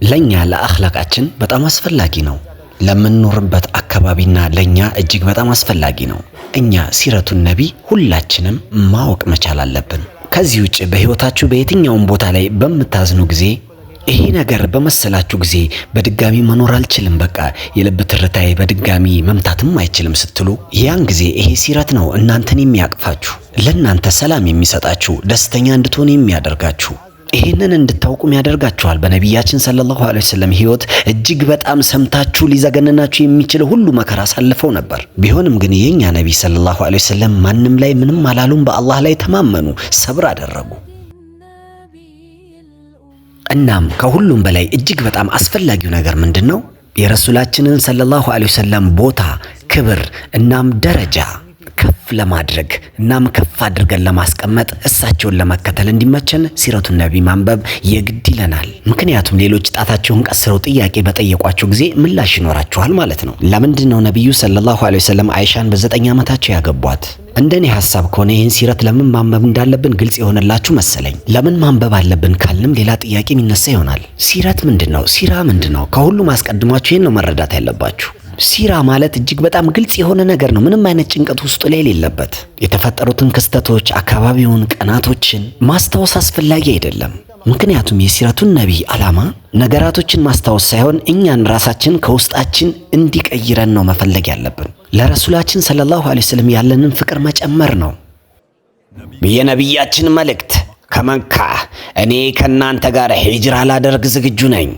ለኛ ለአኽላቃችን በጣም አስፈላጊ ነው። ለምንኖርበት አካባቢና ለኛ እጅግ በጣም አስፈላጊ ነው። እኛ ሲረቱን ነቢ ሁላችንም ማወቅ መቻል አለብን። ከዚህ ውጭ በህይወታችሁ በየትኛውም ቦታ ላይ በመታዝኑ ጊዜ ይሄ ነገር በመሰላችሁ ጊዜ በድጋሚ መኖር አልችልም፣ በቃ የልብ ትርታዬ በድጋሚ መምታትም አይችልም ስትሉ ያን ጊዜ ይሄ ሲረት ነው እናንተን የሚያቅፋችሁ፣ ለእናንተ ሰላም የሚሰጣችሁ፣ ደስተኛ እንድትሆኑ የሚያደርጋችሁ። ይሄንን እንድታውቁም ያደርጋችኋል። በነቢያችን ሰለላሁ ዐለይሂ ወሰለም ህይወት እጅግ በጣም ሰምታችሁ ሊዘገነናችሁ የሚችል ሁሉ መከራ አሳልፈው ነበር። ቢሆንም ግን የኛ ነቢ ሰለላሁ ዐለይሂ ወሰለም ማንም ላይ ምንም አላሉም። በአላህ ላይ ተማመኑ፣ ሰብር አደረጉ። እናም ከሁሉም በላይ እጅግ በጣም አስፈላጊው ነገር ምንድነው? የረሱላችንን ሰለላሁ ዐለይሂ ወሰለም ቦታ፣ ክብር እናም ደረጃ ከፍ ለማድረግ እናም ከፍ አድርገን ለማስቀመጥ እሳቸውን ለመከተል እንዲመቸን ሲረቱን ነቢ ማንበብ የግድ ይለናል። ምክንያቱም ሌሎች ጣታቸውን ቀስረው ጥያቄ በጠየቋቸው ጊዜ ምላሽ ይኖራቸዋል ማለት ነው። ለምንድነው ነብዩ ሰለላሁ ዐለይሂ ወሰለም አይሻን በ9 ዓመታቸው ያገቧት? እንደኔ ሐሳብ ከሆነ ይህን ሲረት ለምን ማንበብ እንዳለብን ግልጽ የሆነላችሁ መሰለኝ። ለምን ማንበብ አለብን ካልንም ሌላ ጥያቄ የሚነሳ ይሆናል። ሲረት ምንድነው? ሲራ ምንድነው? ከሁሉም አስቀድማችሁ ይህን ነው መረዳት ያለባችሁ። ሲራ ማለት እጅግ በጣም ግልጽ የሆነ ነገር ነው። ምንም አይነት ጭንቀት ውስጡ ላይ የሌለበት። የተፈጠሩትን ክስተቶች፣ አካባቢውን፣ ቀናቶችን ማስታወስ አስፈላጊ አይደለም። ምክንያቱም የሲረቱን ነቢይ ዓላማ ነገራቶችን ማስታወስ ሳይሆን እኛን ራሳችን ከውስጣችን እንዲቀይረን ነው መፈለግ ያለብን። ለረሱላችን ሰለላሁ ዐለይሂ ወሰለም ያለንን ፍቅር መጨመር ነው። የነቢያችን መልእክት ከመካ እኔ ከናንተ ጋር ሂጅራ ላደርግ ዝግጁ ነኝ።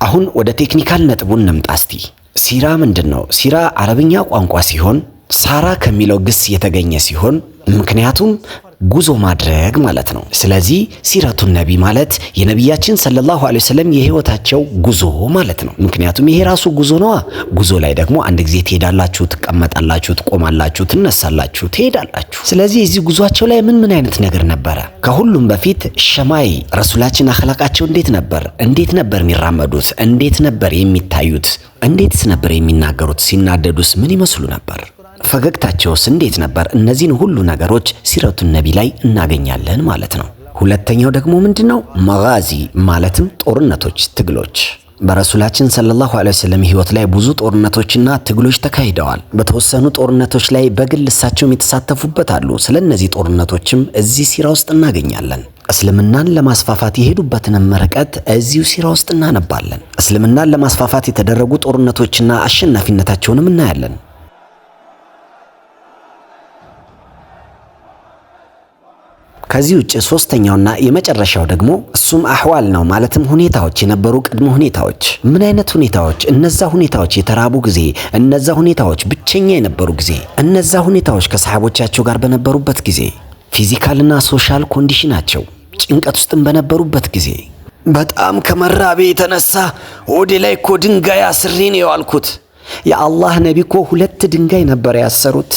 አሁን ወደ ቴክኒካል ነጥቡን እንምጣ እስቲ። ሲራ ምንድነው? ሲራ አረብኛ ቋንቋ ሲሆን ሳራ ከሚለው ግስ የተገኘ ሲሆን ምክንያቱም ጉዞ ማድረግ ማለት ነው። ስለዚህ ሲረቱን ነቢ ማለት የነቢያችን ሰለላሁ ዐለይሂ ወሰለም የህይወታቸው ጉዞ ማለት ነው። ምክንያቱም ይሄ ራሱ ጉዞ ነዋ። ጉዞ ላይ ደግሞ አንድ ጊዜ ትሄዳላችሁ፣ ትቀመጣላችሁ፣ ትቆማላችሁ፣ ትነሳላችሁ፣ ትሄዳላችሁ። ስለዚህ እዚህ ጉዟቸው ላይ ምን አይነት ነገር ነበረ? ከሁሉም በፊት ሸማይ ረሱላችን አኽላቃቸው እንዴት ነበር? እንዴት ነበር የሚራመዱት? እንዴት ነበር የሚታዩት? እንዴትስ ነበር የሚናገሩት? ሲናደዱስ ምን ይመስሉ ነበር? ፈገግታቸውስ እንዴት ነበር? እነዚህን ሁሉ ነገሮች ሲረቱን ነቢ ላይ እናገኛለን ማለት ነው። ሁለተኛው ደግሞ ምንድነው? መጋዚ ማለትም ጦርነቶች፣ ትግሎች። በረሱላችን ሰለላሁ ዐለይሂ ወሰለም ህይወት ላይ ብዙ ጦርነቶችና ትግሎች ተካሂደዋል። በተወሰኑ ጦርነቶች ላይ በግል እሳቸውም የተሳተፉበት አሉ። ስለነዚህ ጦርነቶችም እዚህ ሲራ ውስጥ እናገኛለን። እስልምናን ለማስፋፋት የሄዱበትንም ርቀት እዚሁ ሲራ ውስጥ እናነባለን። እስልምናን ለማስፋፋት የተደረጉ ጦርነቶችና አሸናፊነታቸውንም እናያለን። ከዚህ ውጭ ሶስተኛውና የመጨረሻው ደግሞ እሱም አህዋል ነው። ማለትም ሁኔታዎች የነበሩ ቅድመ ሁኔታዎች። ምን አይነት ሁኔታዎች? እነዛ ሁኔታዎች የተራቡ ጊዜ፣ እነዛ ሁኔታዎች ብቸኛ የነበሩ ጊዜ፣ እነዛ ሁኔታዎች ከሰሃቦቻቸው ጋር በነበሩበት ጊዜ፣ ፊዚካልና ሶሻል ኮንዲሽናቸው ጭንቀት ውስጥም በነበሩበት ጊዜ። በጣም ከመራቤ የተነሳ ወደ ላይ እኮ ድንጋይ አስሬ ነው የዋልኩት። የአላህ ነቢ እኮ 2 ድንጋይ ነበር ያሰሩት።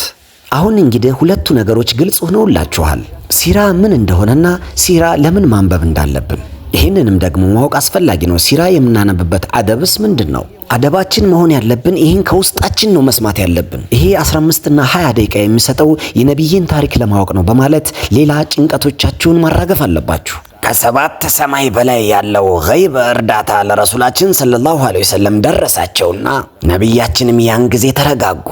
አሁን እንግዲህ ሁለቱ ነገሮች ግልጽ ሆነውላችኋል። ሲራ ምን እንደሆነና ሲራ ለምን ማንበብ እንዳለብን። ይህንንም ደግሞ ማወቅ አስፈላጊ ነው። ሲራ የምናነብበት አደብስ ምንድነው? አደባችን መሆን ያለብን ይህን ከውስጣችን ነው መስማት ያለብን። ይሄ 15 እና 20 ደቂቃ የሚሰጠው የነቢይን ታሪክ ለማወቅ ነው በማለት ሌላ ጭንቀቶቻችሁን ማራገፍ አለባችሁ። ከ7 ሰማይ በላይ ያለው ገይብ እርዳታ ለረሱላችን ሰለላሁ ዐለይሂ ወሰለም ደረሳቸውና ነቢያችንም ያን ጊዜ ተረጋጉ።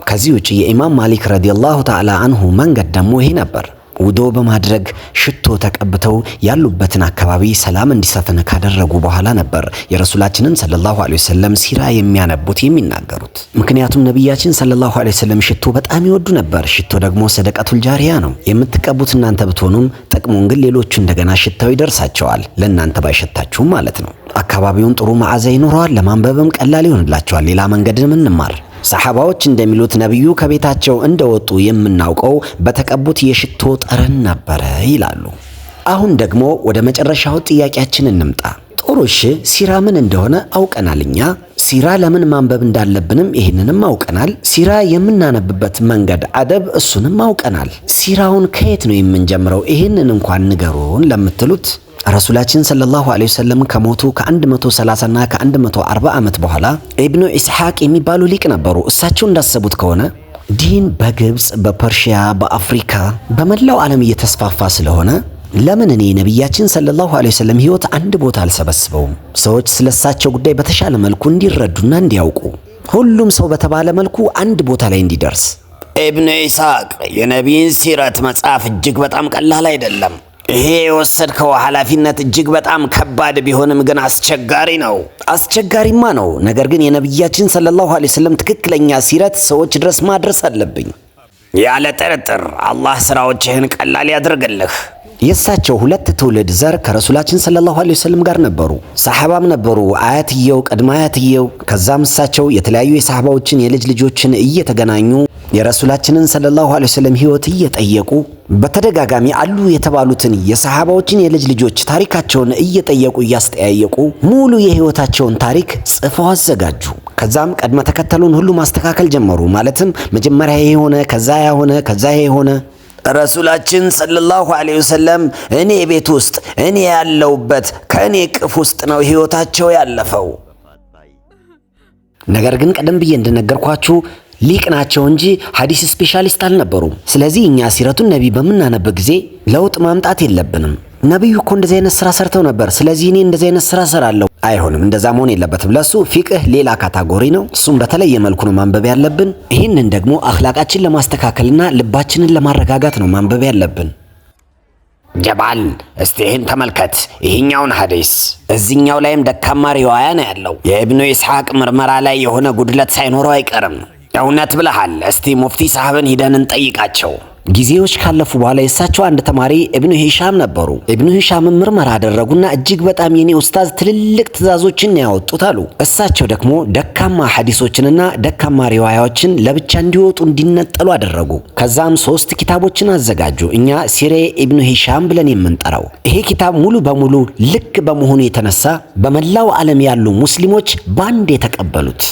ከዚህ ውጭ የኢማም ማሊክ ረዲየላሁ ተዓላ አንሁ መንገድ ደግሞ ይሄ ነበር። ውዶ በማድረግ ሽቶ ተቀብተው ያሉበትን አካባቢ ሰላም እንዲሰፍን ካደረጉ በኋላ ነበር የረሱላችንን ሰለላሁ ዐለይሂ ወሰለም ሲራ የሚያነቡት የሚናገሩት። ምክንያቱም ነቢያችን ሰለላሁ ዐለይሂ ወሰለም ሽቶ በጣም ይወዱ ነበር። ሽቶ ደግሞ ሰደቀቱል ጃሪያ ነው። የምትቀቡት እናንተ ብትሆኑም ጥቅሙን ግን ሌሎቹ እንደገና ሽታው ይደርሳቸዋል፣ ለእናንተ ባይሸታችሁም ማለት ነው። አካባቢውን ጥሩ መዓዛ ይኖረዋል፣ ለማንበብም ቀላል ይሆንላቸዋል። ሌላ መንገድንም እንማር። ሰሐባዎች እንደሚሉት ነብዩ ከቤታቸው እንደወጡ የምናውቀው በተቀቡት የሽቶ ጠረን ነበረ ይላሉ። አሁን ደግሞ ወደ መጨረሻው ጥያቄያችን እንምጣ። ጥሩሽ ሲራ ምን እንደሆነ አውቀናል። እኛ ሲራ ለምን ማንበብ እንዳለብንም ይህንንም አውቀናል። ሲራ የምናነብበት መንገድ አደብ፣ እሱንም አውቀናል። ሲራውን ከየት ነው የምንጀምረው? ይህንን እንኳን ንገሩን ለምትሉት ረሱላችን ሰለላሁ ዐለይሂ ወሰለም ከሞቱ ከ130 እና ከ140 ዓመት በኋላ ኢብኑ ኢስሐቅ የሚባሉ ሊቅ ነበሩ። እሳቸው እንዳሰቡት ከሆነ ዲን በግብጽ፣ በፐርሺያ፣ በአፍሪካ በመላው ዓለም እየተስፋፋ ስለሆነ ለምን እኔ ነቢያችን ሰለላሁ ዐለይሂ ወሰለም ሕይወት አንድ ቦታ አልሰበስበውም? ሰዎች ስለሳቸው ጉዳይ በተሻለ መልኩ እንዲረዱና እንዲያውቁ፣ ሁሉም ሰው በተባለ መልኩ አንድ ቦታ ላይ እንዲደርስ። ኢብኑ ኢስሐቅ የነቢይን ሲረት መጽሐፍ እጅግ በጣም ቀላል አይደለም። ይሄ የወሰድከው ኃላፊነት እጅግ በጣም ከባድ ቢሆንም ግን አስቸጋሪ ነው። አስቸጋሪማ ነው። ነገር ግን የነቢያችን ሰለላሁ ዐለይሂ ወሰለም ትክክለኛ ሲረት ሰዎች ድረስ ማድረስ አለብኝ። ያለ ጥርጥር አላህ ስራዎችህን ቀላል ያድርግልህ። የእሳቸው ሁለት ትውልድ ዘር ከረሱላችን ሰለላሁ ዐለይሂ ወሰለም ጋር ነበሩ። ሰሐባም ነበሩ፣ አያትየው፣ ቅድመ አያትየው። ከዛም እሳቸው የተለያዩ የሰሐባዎችን የልጅ ልጆችን እየተገናኙ የረሱላችንን ሰለላሁ ዐለይሂ ወሰለም ሕይወት እየጠየቁ በተደጋጋሚ አሉ የተባሉትን የሰሐባዎችን የልጅ ልጆች ታሪካቸውን እየጠየቁ እያስጠያየቁ ሙሉ የሕይወታቸውን ታሪክ ጽፈው አዘጋጁ። ከዛም ቅድመ ተከተሉን ሁሉ ማስተካከል ጀመሩ። ማለትም መጀመሪያ ይሄ ሆነ፣ ከዛ ያ ሆነ፣ ከዛ ይሄ ሆነ። ረሱላችን ሰለላሁ ዐለይሂ ወሰለም እኔ ቤት ውስጥ እኔ ያለውበት ከእኔ ቅፍ ውስጥ ነው ሕይወታቸው ያለፈው። ነገር ግን ቀደም ብዬ እንደነገርኳችሁ ሊቅ ናቸው እንጂ ሐዲስ ስፔሻሊስት አልነበሩም። ስለዚህ እኛ ሲረቱን ነቢ በምናነብ ጊዜ ለውጥ ማምጣት የለብንም። ነቢዩ እኮ እንደዚህ አይነት ስራ ሰርተው ነበር፣ ስለዚህ እኔ እንደዚህ አይነት ስራ ሰራለሁ። አይሆንም፣ እንደዛ መሆን የለበትም። ለሱ ፊቅህ ሌላ ካታጎሪ ነው። እሱም በተለየ መልኩ ነው ማንበብ ያለብን። ይህንን ደግሞ አኽላቃችን ለማስተካከልና ልባችንን ለማረጋጋት ነው ማንበብ ያለብን። ጀባል እስቲ ይህን ተመልከት፣ ይህኛውን ሐዲስ። እዚህኛው ላይም ደካማ ሪዋያ ነው ያለው። የኢብኑ ኢስሐቅ ምርመራ ላይ የሆነ ጉድለት ሳይኖረው አይቀርም። እውነት ብለሃል። እስቲ ሙፍቲ ሳህብን ሂደን እንጠይቃቸው። ጊዜዎች ካለፉ በኋላ የእሳቸው አንድ ተማሪ ኢብኑ ሂሻም ነበሩ። ኢብኑ ሂሻምን ምርመራ አደረጉና እጅግ በጣም የኔ ኡስታዝ ትልልቅ ትእዛዞችን ያወጡት አሉ። እሳቸው ደግሞ ደካማ ሐዲሶችንና ደካማ ሪዋያዎችን ለብቻ እንዲወጡ እንዲነጠሉ አደረጉ። ከዛም 3 ኪታቦችን አዘጋጁ፣ እኛ ሲሬ ኢብኑ ሂሻም ብለን የምንጠራው። ይሄ ኪታብ ሙሉ በሙሉ ልክ በመሆኑ የተነሳ በመላው ዓለም ያሉ ሙስሊሞች ባንድ የተቀበሉት።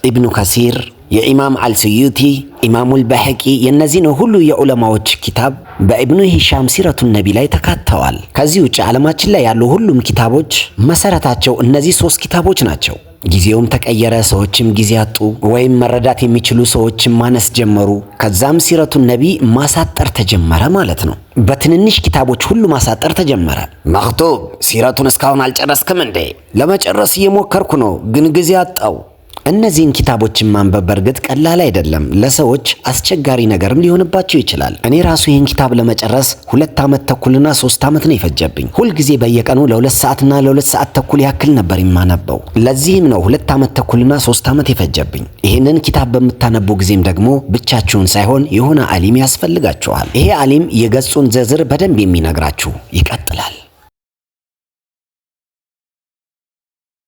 ኢብኑ ከሲር፣ የኢማም አልሱዩቲ፣ ኢማሙል በሐቂ የነዚህን ሁሉ የዑለማዎች ኪታብ በኢብኑ ሂሻም ሲረቱን ነቢ ላይ ተካተዋል። ከዚህ ውጭ ዓለማችን ላይ ያሉ ሁሉም ኪታቦች መሰረታቸው እነዚህ 3 ኪታቦች ናቸው። ጊዜውም ተቀየረ፣ ሰዎችም ጊዜ አጡ፣ ወይም መረዳት የሚችሉ ሰዎችም ማነስ ጀመሩ። ከዛም ሲረቱን ነቢ ማሳጠር ተጀመረ ማለት ነው። በትንንሽ ኪታቦች ሁሉ ማሳጠር ተጀመረ። መክቱብ ሲረቱን እስካሁን አልጨረስክም እንዴ? ለመጨረስ እየሞከርኩ ነው፣ ግን ጊዜ አጣው። እነዚህን ኪታቦችን ማንበብ በእርግጥ ቀላል አይደለም። ለሰዎች አስቸጋሪ ነገርም ሊሆንባቸው ይችላል። እኔ ራሱ ይህን ኪታብ ለመጨረስ 2 ዓመት ተኩልና 3 ዓመት ነው የፈጀብኝ። ሁልጊዜ በየቀኑ ለ2 ሰዓትና ለ2 ሰዓት ተኩል ያክል ነበር የማነበው። ለዚህም ነው 2 ዓመት ተኩልና 3 ዓመት የፈጀብኝ። ይህንን ኪታብ በምታነቡ ጊዜም ደግሞ ብቻችሁን ሳይሆን የሆነ አሊም ያስፈልጋችኋል። ይሄ አሊም የገጹን ዝርዝር በደንብ የሚነግራችሁ ይቀጥላል።